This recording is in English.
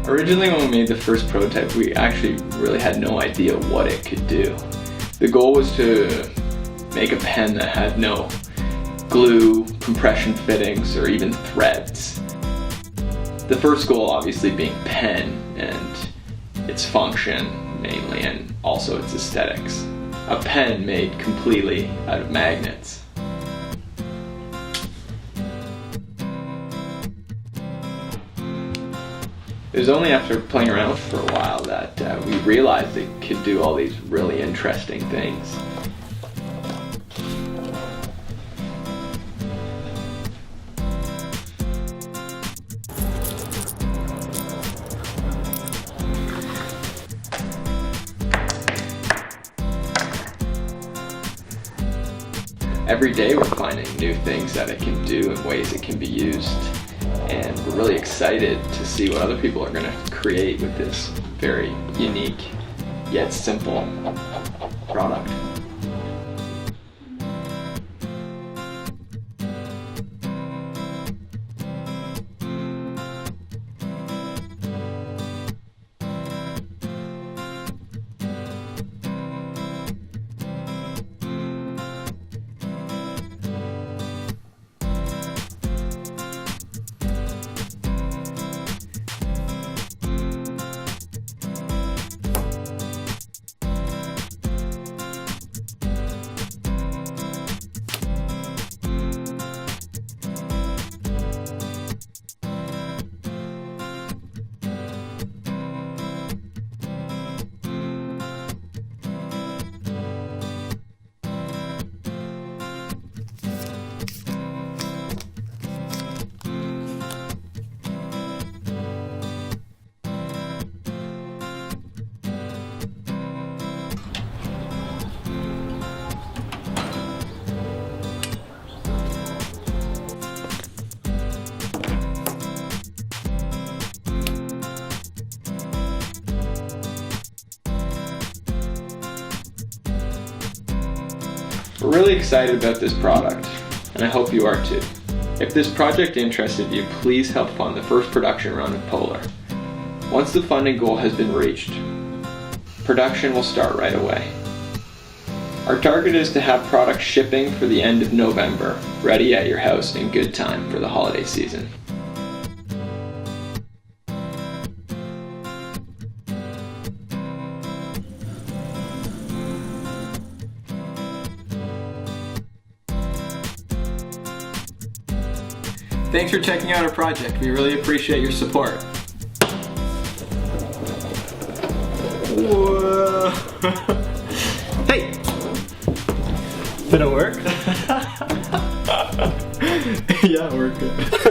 Originally, when we made the first prototype, we actually really had no idea what it could do. The goal was to make a pen that had no glue, compression fittings, or even threads. The first goal obviously being pen and its function mainly, and also its aesthetics. A pen made completely out of magnets. It was only after playing around for a while that we realized it could do all these really interesting things. Every day we're finding new things that it can do and ways it can be used. And we're really excited to see what other people are going to create with this very unique yet simple product. We're really excited about this product, and I hope you are too. If this project interested you, please help fund the first production run of Polar. Once the funding goal has been reached, production will start right away. Our target is to have product shipping for the end of November, ready at your house in good time for the holiday season. Thanks for checking out our project. We really appreciate your support. Whoa. Hey! Did it work? Yeah, it worked good.